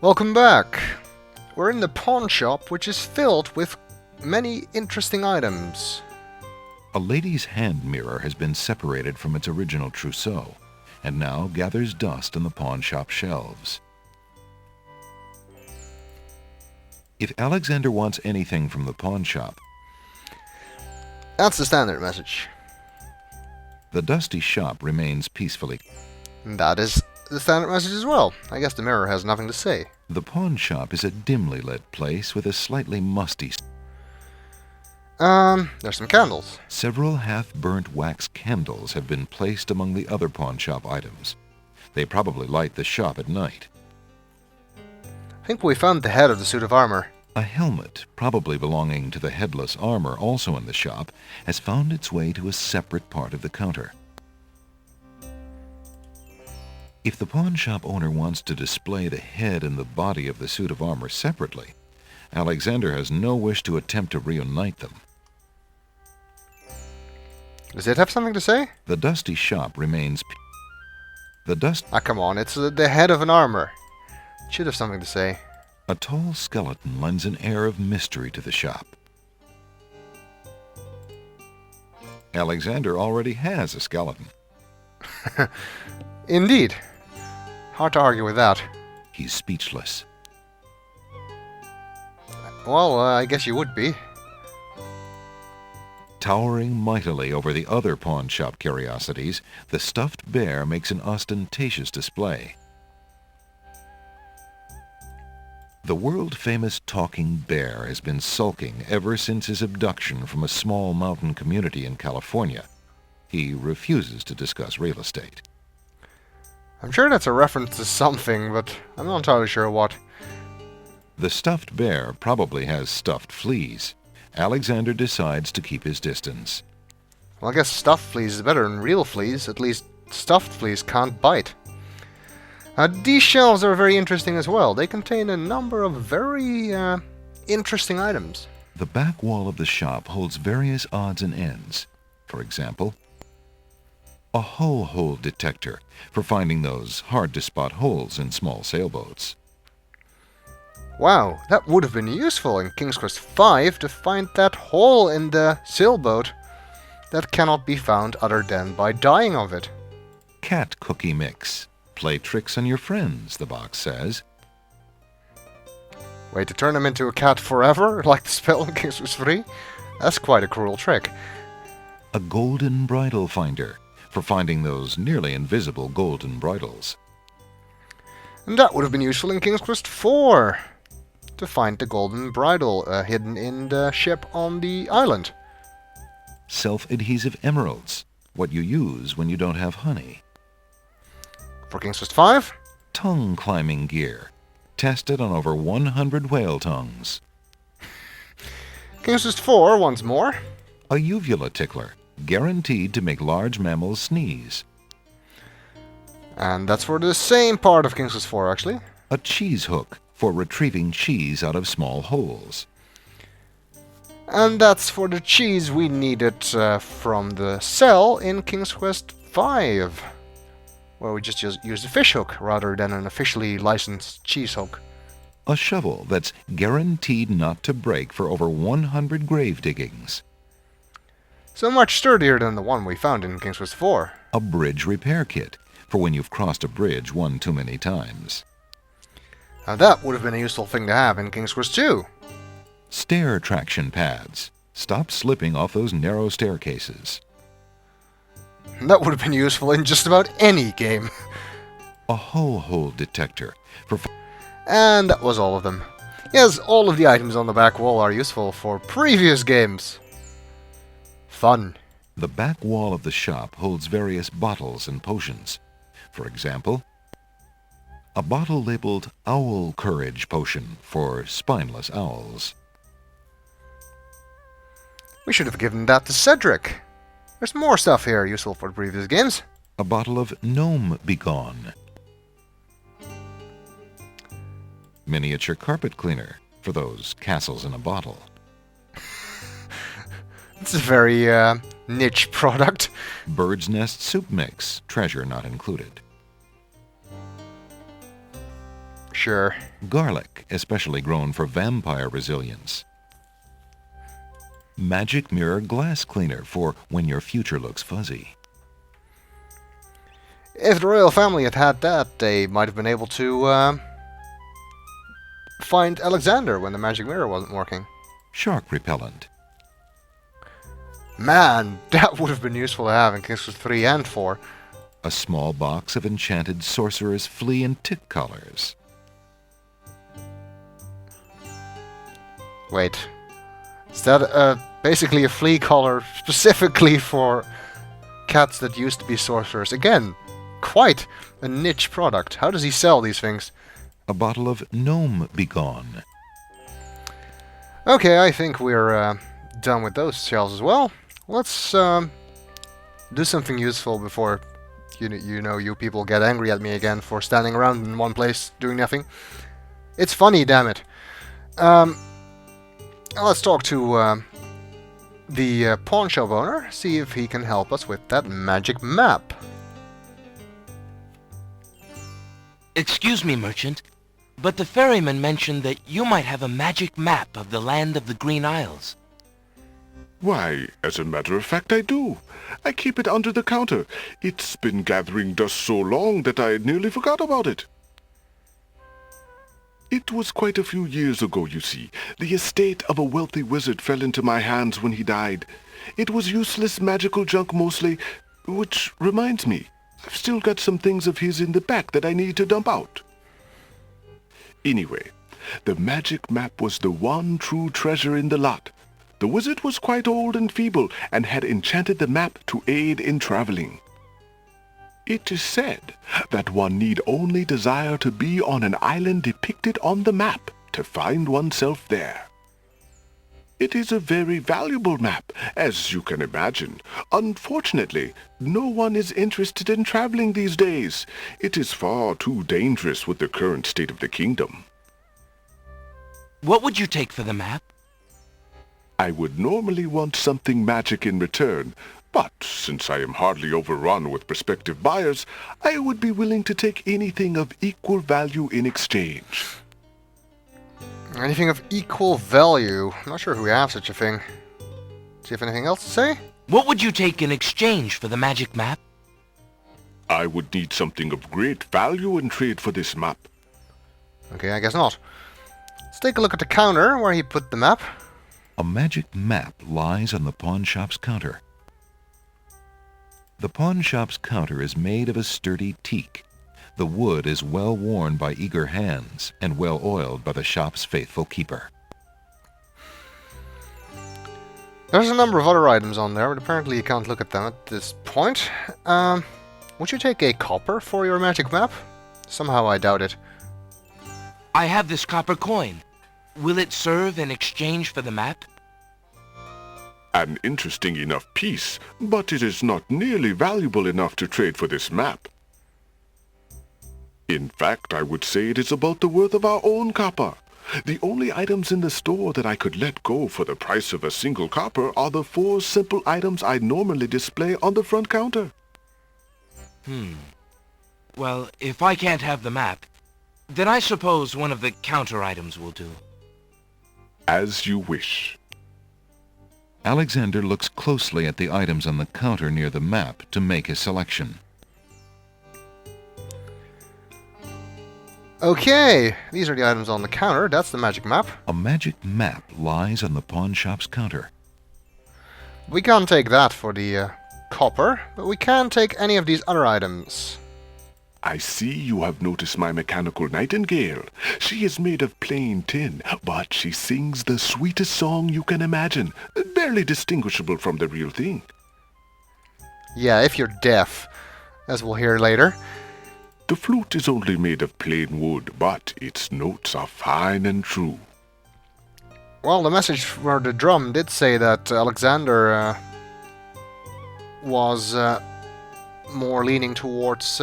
Welcome back! We're in the pawn shop, which is filled with many interesting items. A lady's hand mirror has been separated from its original trousseau, and now gathers dust on the pawn shop shelves. If Alexander wants anything from the pawn shop, That's the standard message. the dusty shop remains peacefully. That is the standard message as well. I guess the mirror has nothing to say. The pawn shop is a dimly lit place with a slightly musty. There's some candles. Several half-burnt wax candles have been placed among the other pawn shop items. They probably light the shop at night. I think we found the head of the suit of armor. A helmet, probably belonging to the headless armor also in the shop, has found its way to a separate part of the counter. If the pawn shop owner wants to display the head and the body of the suit of armor separately, Alexander has no wish to attempt to reunite them. Does it have something to say? The dusty shop remains. Ah, come on, it's the head of an armor. It should have something to say. A tall skeleton lends an air of mystery to the shop. Alexander already has a skeleton. Indeed. Hard to argue with that. He's speechless. Well, I guess you would be. Towering mightily over the other pawn shop curiosities, the stuffed bear makes an ostentatious display. The world-famous talking bear has been sulking ever since his abduction from a small mountain community in California. He refuses to discuss real estate. I'm sure that's a reference to something, but I'm not entirely sure what. The stuffed bear probably has stuffed fleas. Alexander decides to keep his distance. Well, I guess stuffed fleas is better than real fleas. At least stuffed fleas can't bite. These shelves are very interesting as well. They contain a number of very interesting items. The back wall of the shop holds various odds and ends. For example, a hull hole detector for finding those hard-to-spot holes in small sailboats. Wow, that would have been useful in King's Quest V to find that hole in the sailboat that cannot be found other than by dying of it. Cat cookie mix. Play tricks on your friends, the box says. Wait, to turn them into a cat forever, like the spell in King's Quest III? That's quite a cruel trick. A golden bridle finder for finding those nearly invisible golden bridles. And that would have been useful in King's Quest IV, to find the golden bridle hidden in the ship on the island. Self-adhesive emeralds, what you use when you don't have honey. For King's Quest V, Tongue climbing gear, tested on over 100 whale tongues. King's Quest IV once more. A uvula tickler, guaranteed to make large mammals sneeze. And that's for the same part of King's Quest IV, actually. A cheese hook for retrieving cheese out of small holes. And that's for the cheese we needed from the cell in King's Quest V, where we just used a fish hook rather than an officially licensed cheese hook. A shovel that's guaranteed not to break for over 100 grave diggings. So much sturdier than the one we found in King's Quest IV. A bridge repair kit for when you've crossed a bridge one too many times. Now that would have been a useful thing to have in King's Quest II. Stair traction pads. Stop slipping off those narrow staircases. That would have been useful in just about any game. A hull hole detector for... And that was all of them. Yes, all of the items on the back wall are useful for previous games. Fun. The back wall of the shop holds various bottles and potions. For example, a bottle labeled Owl Courage Potion for spineless owls. We should have given that to Cedric. There's more stuff here useful for previous games. A bottle of Gnome Begone. Miniature carpet cleaner for those castles in a bottle. It's a very niche product. Bird's nest soup mix, treasure not included. Sure. Garlic, especially grown for vampire resilience. Magic mirror glass cleaner for when your future looks fuzzy. If the royal family had had that, they might have been able to find Alexander when the magic mirror wasn't working. Shark repellent. Man, that would have been useful to have in King's Quest 3 and 4. A small box of enchanted sorcerer's flea and tick collars. Wait. Is that basically a flea collar specifically for cats that used to be sorcerers? Again, quite a niche product. How does he sell these things? A bottle of Gnome Begone. Okay, I think we're done with those shells as well. Let's do something useful before you people get angry at me again for standing around in one place doing nothing. It's funny, damn it. Let's talk to the pawn shop owner, see if he can help us with that magic map. Excuse me, merchant, but the ferryman mentioned that you might have a magic map of the land of the Green Isles. Why, as a matter of fact, I do. I keep it under the counter. It's been gathering dust so long that I nearly forgot about it. It was quite a few years ago, you see. The estate of a wealthy wizard fell into my hands when he died. It was useless magical junk mostly, which reminds me, I've still got some things of his in the back that I need to dump out. Anyway, the magic map was the one true treasure in the lot. The wizard was quite old and feeble and had enchanted the map to aid in traveling. It is said that one need only desire to be on an island depicted on the map to find oneself there. It is a very valuable map, as you can imagine. Unfortunately, no one is interested in traveling these days. It is far too dangerous with the current state of the kingdom. What would you take for the map? I would normally want something magic in return, but since I am hardly overrun with prospective buyers, I would be willing to take anything of equal value in exchange. Anything of equal value? I'm not sure if we have such a thing. Do you have anything else to say? What would you take in exchange for the magic map? I would need something of great value in trade for this map. Okay, I guess not. Let's take a look at the counter where he put the map. A magic map lies on the pawn shop's counter. The pawn shop's counter is made of a sturdy teak. The wood is well worn by eager hands and well oiled by the shop's faithful keeper. There's a number of other items on there, but apparently you can't look at them at this point. Would you take a copper for your magic map? Somehow I doubt it. I have this copper coin. Will it serve in exchange for the map? An interesting enough piece, but it is not nearly valuable enough to trade for this map. In fact, I would say it is about the worth of our own copper. The only items in the store that I could let go for the price of a single copper are the 4 simple items I normally display on the front counter. Well, if I can't have the map, then I suppose one of the counter items will do. As you wish. Alexander looks closely at the items on the counter near the map to make his selection. Okay, these are the items on the counter. That's the magic map. A magic map lies on the pawn shop's counter. We can't take that for the copper, but we can take any of these other items. I see you have noticed my mechanical nightingale. She is made of plain tin, but she sings the sweetest song you can imagine, barely distinguishable from the real thing. Yeah, if you're deaf, as we'll hear later. The flute is only made of plain wood, but its notes are fine and true. Well, the message for the drum did say that Alexander was more leaning towards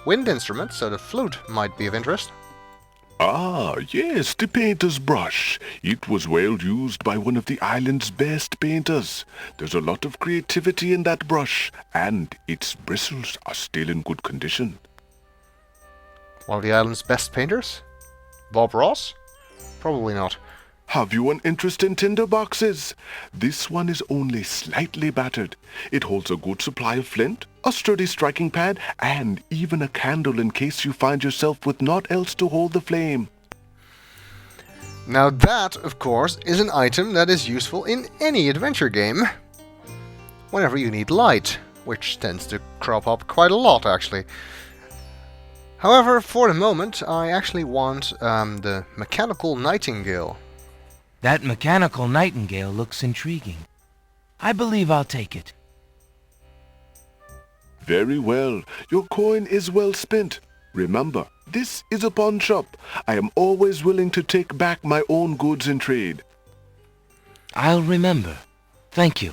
wind instruments, so the flute might be of interest. Ah, yes, the painter's brush. It was well used by one of the island's best painters. There's a lot of creativity in that brush, and its bristles are still in good condition. One of the island's best painters? Bob Ross? Probably not. Have you an interest in tinder boxes? This one is only slightly battered. It holds a good supply of flint, a sturdy striking pad, and even a candle in case you find yourself with naught else to hold the flame. Now that, of course, is an item that is useful in any adventure game whenever you need light, which tends to crop up quite a lot, actually. However, for the moment, I actually want the Mechanical Nightingale. That mechanical nightingale looks intriguing. I believe I'll take it. Very well. Your coin is well spent. Remember, this is a pawn shop. I am always willing to take back my own goods in trade. I'll remember. Thank you.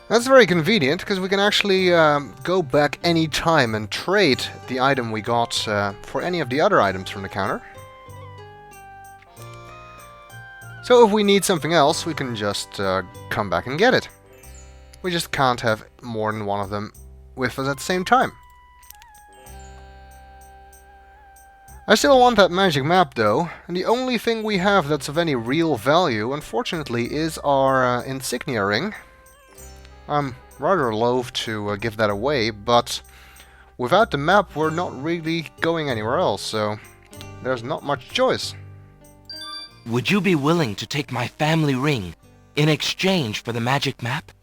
That's very convenient, because we can actually go back any time and trade the item we got for any of the other items from the counter. So if we need something else, we can just come back and get it. We just can't have more than one of them with us at the same time. I still want that magic map though, and the only thing we have that's of any real value, unfortunately, is our insignia ring. I'm rather loath to give that away, but without the map we're not really going anywhere else, so there's not much choice. Would you be willing to take my family ring in exchange for the magic map?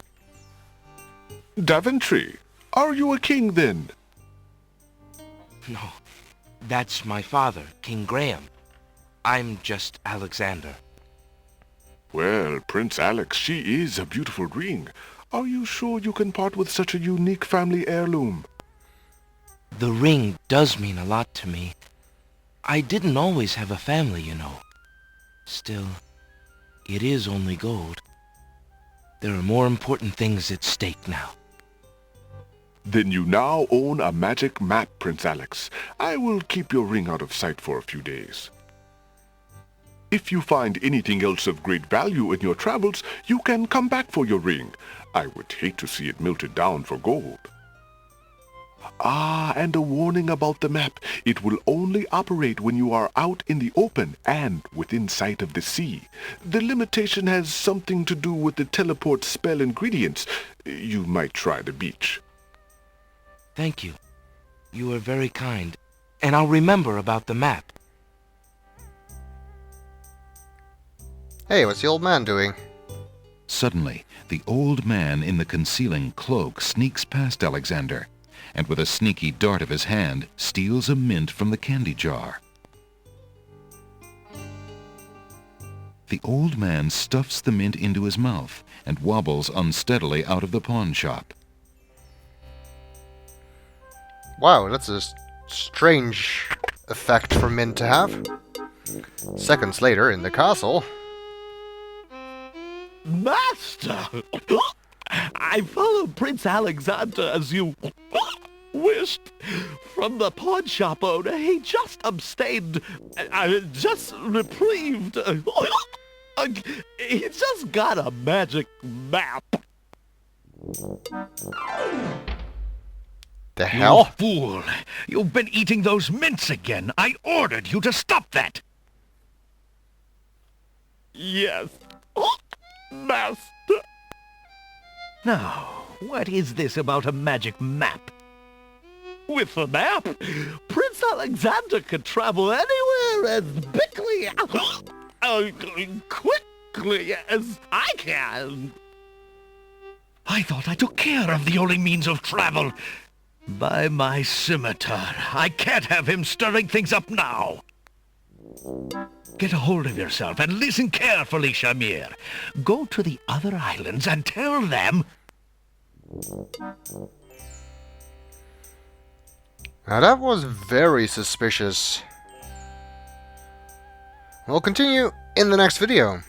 Daventry, are you a king then? No, that's my father, King Graham. I'm just Alexander. Well, Prince Alex, she is a beautiful ring. Are you sure you can part with such a unique family heirloom? The ring does mean a lot to me. I didn't always have a family, you know. Still, it is only gold. There are more important things at stake now. Then you now own a magic map, Prince Alex. I will keep your ring out of sight for a few days. If you find anything else of great value in your travels, you can come back for your ring. I would hate to see it melted down for gold. Ah, and a warning about the map. It will only operate when you are out in the open and within sight of the sea. The limitation has something to do with the teleport spell ingredients. You might try the beach. Thank you. You are very kind, and I'll remember about the map. Hey, what's the old man doing? Suddenly, the old man in the concealing cloak sneaks past Alexander, and with a sneaky dart of his hand, steals a mint from the candy jar. The old man stuffs the mint into his mouth and wobbles unsteadily out of the pawn shop. Wow, that's a strange effect for mint to have. Seconds later, in the castle... Master! I followed Prince Alexander as you wished. From the pawn shop owner, he just abstained, just reprieved. He just got a magic map. The hell? Fool! You've been eating those mints again. I ordered you to stop that. Yes, Master. Now, what is this about a magic map? With the map, Prince Alexander could travel anywhere as quickly as I can. I thought I took care of the only means of travel. By my scimitar, I can't have him stirring things up now. Get a hold of yourself and listen carefully, Shamir. Go to the other islands and tell them... Now that was very suspicious. We'll continue in the next video.